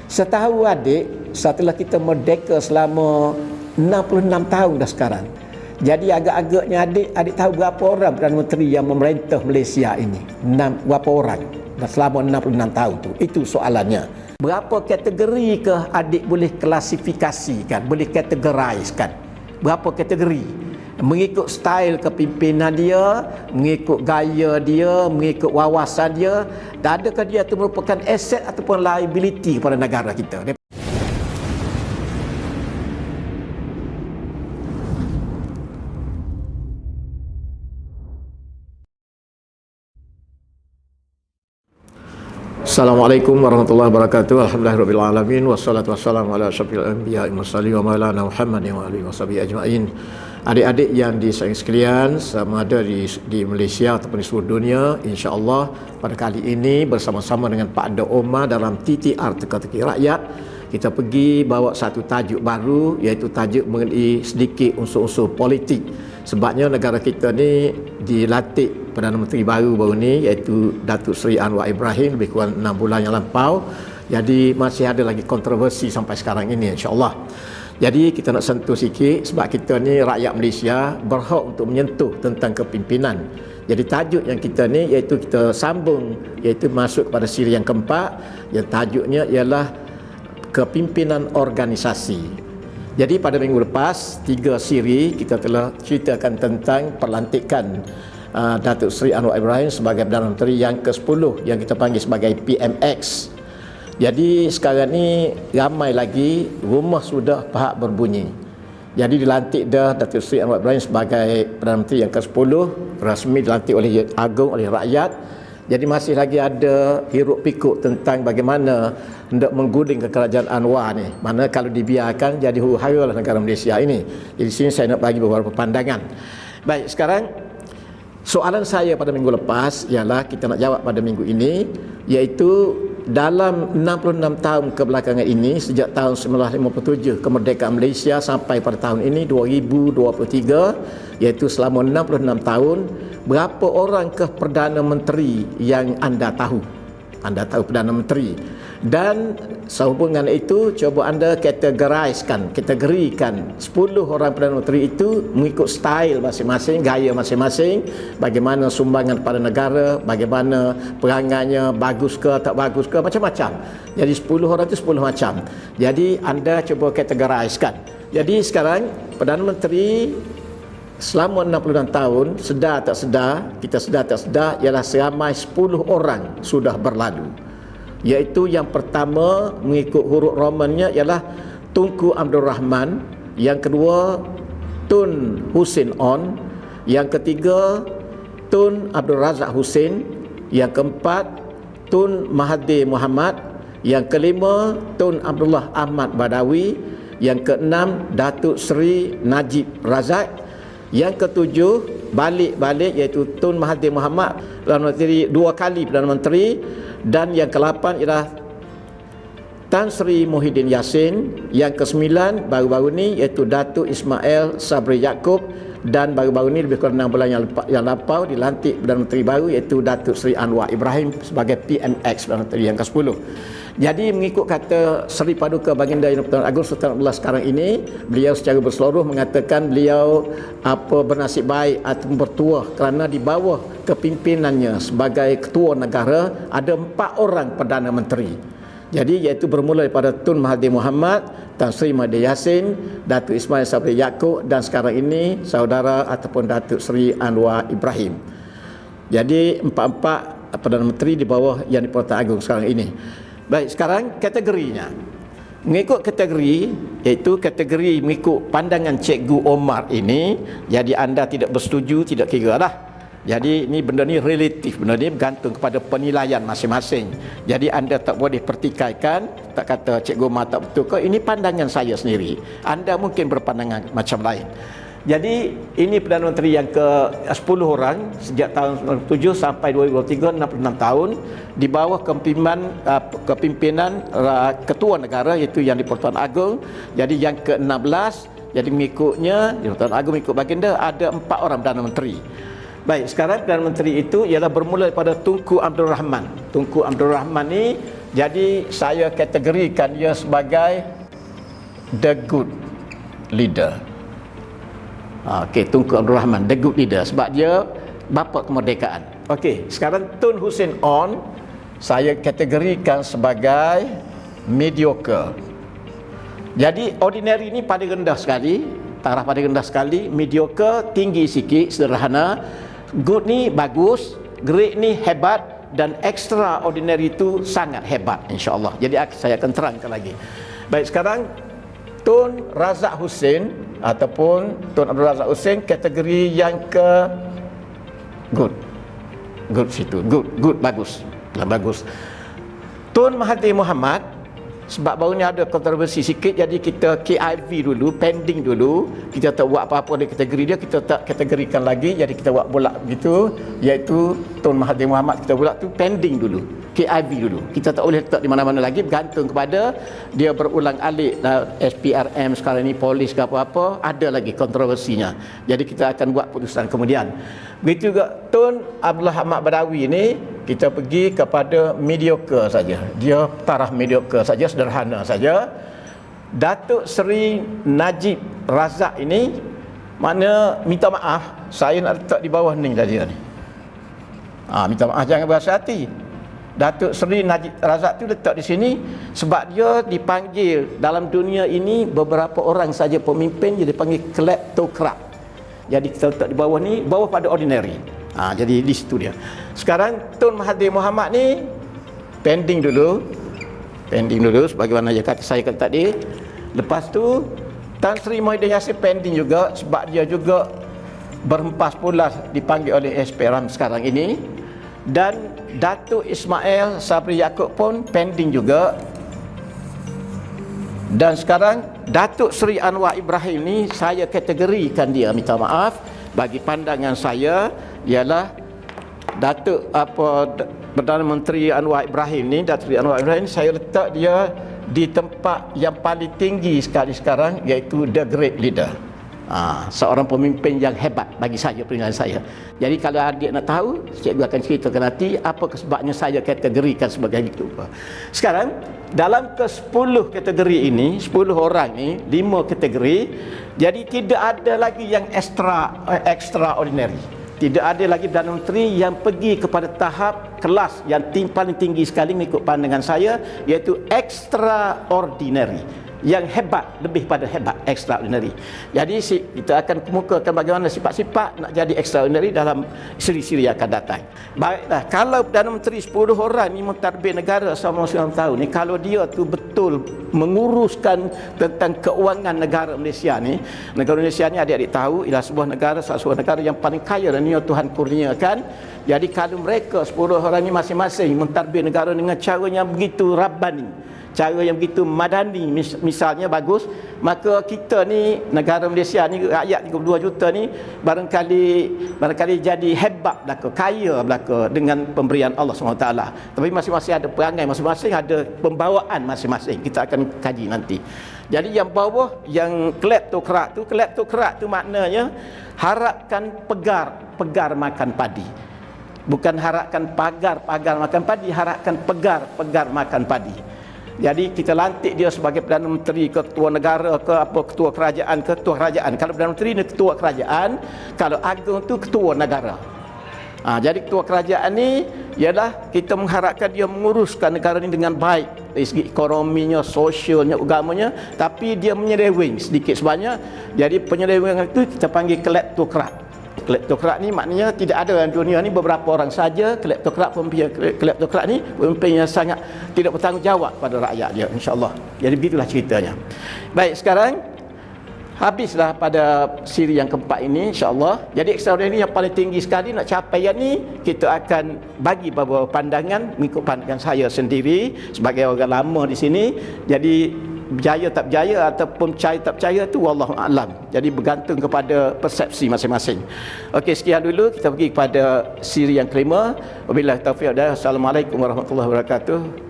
Setahu adik, setelah kita merdeka selama 66 tahun dah sekarang. Jadi agak-agaknya adik tahu berapa orang Perdana Menteri yang memerintah Malaysia ini? Berapa orang selama 66 tahun tu? Itu soalannya. Berapa kategori ke adik boleh klasifikasikan, boleh kategorikan? Berapa kategori? Mengikut style kepimpinan dia, mengikut gaya dia, mengikut wawasan dia, dan adakah dia itu merupakan aset ataupun liability kepada negara kita? Assalamualaikum warahmatullahi wabarakatuh. Alhamdulillahirabbil alamin wassalatu wassalamu ala asyrafil anbiya'i mursalin wa maulana Muhammadin wa alihi washabihi ajmain. Adik-adik yang disayangi sekalian, sama ada di Malaysia ataupun di seluruh dunia, insya-Allah pada kali ini bersama-sama dengan Pak Anda Omar dalam TTR Teka-teki Rakyat, kita pergi bawa satu tajuk baru, iaitu tajuk mengenai sedikit unsur-unsur politik. Sebabnya negara kita ni dilantik Perdana Menteri baru ni, iaitu Datuk Seri Anwar Ibrahim lebih kurang 6 bulan yang lampau. Jadi masih ada lagi kontroversi sampai sekarang ini, insya-Allah. Jadi kita nak sentuh sikit sebab kita ni rakyat Malaysia berhak untuk menyentuh tentang kepimpinan. Jadi tajuk yang kita ni iaitu kita sambung, iaitu masuk kepada siri yang keempat, yang tajuknya ialah kepimpinan organisasi. Jadi pada minggu lepas 3 siri kita telah ceritakan tentang pelantikan Datuk Seri Anwar Ibrahim sebagai Perdana Menteri yang ke-10 yang kita panggil sebagai PMX. Jadi sekarang ni ramai lagi rumah sudah pahak berbunyi. Jadi dilantik dah Datuk Seri Anwar Ibrahim sebagai Perdana Menteri yang ke-10, rasmi dilantik oleh agung, oleh rakyat. Jadi masih lagi ada hiruk pikuk tentang bagaimana hendak mengguling ke kerajaan Anwar ni. Mana kalau dibiarkan jadi huru-hara lah negara Malaysia ini. Jadi sini saya nak bagi beberapa pandangan. Baik, sekarang soalan saya pada minggu lepas ialah kita nak jawab pada minggu ini, iaitu dalam 66 tahun kebelakangan ini, sejak tahun 1957 kemerdekaan Malaysia sampai pada tahun ini 2023, iaitu selama 66 tahun, berapa orangkah Perdana Menteri yang anda tahu? Anda tahu Perdana Menteri. Dan sehubungan itu cuba anda kategorikan 10 orang Perdana Menteri itu mengikut style masing-masing, gaya masing-masing, bagaimana sumbangan pada negara, bagaimana perangainya, bagus ke tak bagus ke, macam-macam. Jadi 10 orang itu 10 macam. Jadi anda cuba kategorikan. Jadi sekarang Perdana Menteri selama 66 tahun, sedar tak sedar, ialah seramai 10 orang sudah berlalu. Iaitu yang pertama mengikut huruf Romannya ialah Tunku Abdul Rahman, yang kedua Tun Hussein On, yang ketiga Tun Abdul Razak Hussein, yang keempat Tun Mahathir Mohamad, yang kelima Tun Abdullah Ahmad Badawi, yang keenam Datuk Seri Najib Razak, yang ketujuh balik iaitu Tun Mahathir Mohamad, Perdana Menteri 2 kali Perdana Menteri, dan yang ke-8 ialah Tan Sri Muhyiddin Yassin, yang ke-9 baru-baru ni iaitu Datuk Ismail Sabri Yaakob, dan baru-baru ni lebih kurang 6 bulan yang lampau dilantik Perdana Menteri baru iaitu Datuk Seri Anwar Ibrahim sebagai PMX, Perdana Menteri yang ke-10. Jadi mengikut kata Seri Paduka Baginda Yang Pertuan Agong Sultan Abdullah sekarang ini, beliau secara berseluruh mengatakan beliau bernasib baik atau bertuah kerana di bawah kepimpinannya sebagai ketua negara ada 4 orang Perdana Menteri. Jadi iaitu bermula daripada Tun Mahathir Mohamad, Tan Sri Muhyiddin Yassin, Datuk Ismail Sabri Yaakob, dan sekarang ini saudara ataupun Datuk Seri Anwar Ibrahim. Jadi 4 Perdana Menteri di bawah Yang di-Pertuan Agong sekarang ini. Baik, sekarang kategorinya. Mengikut kategori, iaitu kategori mengikut pandangan Cikgu Omar ini, jadi anda tidak bersetuju, tidak kira lah. Jadi ini benda ni relatif, benda ni bergantung kepada penilaian masing-masing. Jadi anda tak boleh pertikaikan, tak kata Cikgu Omar tak betul ke, ini pandangan saya sendiri. Anda mungkin berpandangan macam lain. Jadi ini Perdana Menteri yang ke-10 orang sejak tahun 97 sampai 2023, 66 tahun di bawah kepimpinan ketua negara iaitu Yang di-Pertuan Agong. Jadi yang ke-16, jadi mengikutnya Yang di-Pertuan Agong mengikut baginda ada 4 orang Perdana Menteri. Baik, sekarang Perdana Menteri itu ialah bermula daripada Tunku Abdul Rahman. Tunku Abdul Rahman ni Jadi saya kategorikan dia sebagai the good leader. Okey, Tunku Abdul Rahman, the good leader, sebab dia bapa kemerdekaan. Okey, sekarang Tun Hussein On saya kategorikan sebagai mediocre. Jadi ordinary ni pada rendah sekali, taraf pada rendah sekali, mediocre tinggi sikit, sederhana, good ni bagus, great ni hebat, dan extraordinary itu sangat hebat, insya-Allah. Jadi saya akan terangkan lagi. Baik, sekarang Tun Razak Hussein ataupun Tun Abdul Razak Hussein kategori yang ke good. Good situ, good bagus. Bagus. Tun Mahathir Mohamad, sebab baru ni ada kontroversi sikit, jadi kita KIV dulu, pending dulu. Kita tak buat apa-apa di kategori dia, kita tak kategorikan lagi, jadi kita buat bolak begitu, iaitu Tun Mahathir Mohamad kita buat tu pending dulu, KIV dulu. Kita tak boleh letak di mana-mana lagi, bergantung kepada dia berulang alik SPRM sekarang ni, polis ke apa-apa, ada lagi kontroversinya. Jadi kita akan buat putusan kemudian. Begitu juga Tun Abdullah Ahmad Badawi ni, kita pergi kepada mediocre saja. Dia taraf mediocre saja, sederhana saja. Datuk Seri Najib Razak ini, mana minta maaf, saya nak letak di bawah ni dia ni. Minta maaf, jangan berasa hati. Datuk Seri Najib Razak tu letak di sini sebab dia dipanggil dalam dunia ini, beberapa orang saja pemimpin dia dipanggil kleptokrat. Jadi kita letak di bawah ni, bawah pada ordinary. Jadi di situ dia. Sekarang Tun Mahathir Mohamad ni pending dulu sebagaimana saya kata tadi. Lepas tu Tan Sri Muhyiddin Yassin pending juga sebab dia juga berhempas pula dipanggil oleh SPRM sekarang ini. Dan Datuk Ismail Sabri Yaakob pun pending juga. Dan sekarang Datuk Seri Anwar Ibrahim ni saya kategorikan dia, minta maaf, bagi pandangan saya ialah Datuk Perdana Menteri Anwar Ibrahim ni, Datuk Seri Anwar Ibrahim, saya letak dia di tempat yang paling tinggi sekali sekarang, iaitu the great leader. Seorang pemimpin yang hebat bagi saya, penilaian saya. Jadi kalau adik nak tahu, cikgu akan ceritakan nanti apa sebabnya saya kategorikan sebagai itu. Sekarang dalam ke-10 kategori ini, 10 orang ni, 5 kategori, jadi tidak ada lagi yang extraordinary. Tidak ada lagi Perdana Menteri yang pergi kepada tahap kelas yang paling tinggi sekali mengikut pandangan saya, iaitu extraordinary. Yang hebat, lebih pada hebat, extraordinary. Jadi kita akan kemukakan bagaimana sifat-sifat nak jadi extraordinary dalam siri-siri yang akan datang. Baiklah, kalau Perdana Menteri 10 orang ni mentadbir negara selama 9 tahun ni, kalau dia tu betul menguruskan tentang keuangan negara Malaysia ni, negara Malaysia ni adik-adik tahu ialah sebuah negara yang paling kaya dan yang Tuhan kurniakan. Jadi kalau mereka 10 orang ni masing-masing mentadbir negara dengan cara yang begitu rabbani, cara yang begitu madani, misalnya bagus, maka kita ni, negara Malaysia ni, rakyat 32 juta ni barangkali jadi hebat belaka, kaya belaka dengan pemberian Allah SWT. Tapi masing-masing ada perangai masing-masing, ada pembawaan masing-masing. Kita akan kaji nanti. Jadi yang bawah, yang kleptokrat tu maknanya harapkan pegar makan padi. Bukan harapkan pagar makan padi, harapkan pegar makan padi. Jadi kita lantik dia sebagai Perdana Menteri, ketua negara ke apa, ketua kerajaan. Kalau Perdana Menteri ni ketua kerajaan, kalau agung tu ketua negara. Jadi ketua kerajaan ni ialah kita mengharapkan dia menguruskan negara ni dengan baik dari segi ekonominya, sosialnya, agamanya, tapi dia menyeleweng sedikit sebanyak. Jadi penyelewengan itu kita panggil kleptokrat. Kleptokrat ni maknanya tidak ada dalam dunia ni, beberapa orang saja kleptokrat ni pemimpin yang sangat tidak bertanggungjawab pada rakyat dia, insya-Allah. Jadi begitulah ceritanya. Baik, sekarang habislah pada siri yang keempat ini, insya-Allah. Jadi extraordinary yang paling tinggi sekali nak capai yang ni, kita akan bagi beberapa pandangan mengikut pandangan saya sendiri sebagai orang lama di sini. Jadi berjaya tak berjaya ataupun percaya tak percaya tu wallahu a'lam. Jadi bergantung kepada persepsi masing-masing. Okey, sekian dulu, kita pergi kepada siri yang kelima. Wabillahi taufiq. Assalamualaikum warahmatullahi wabarakatuh.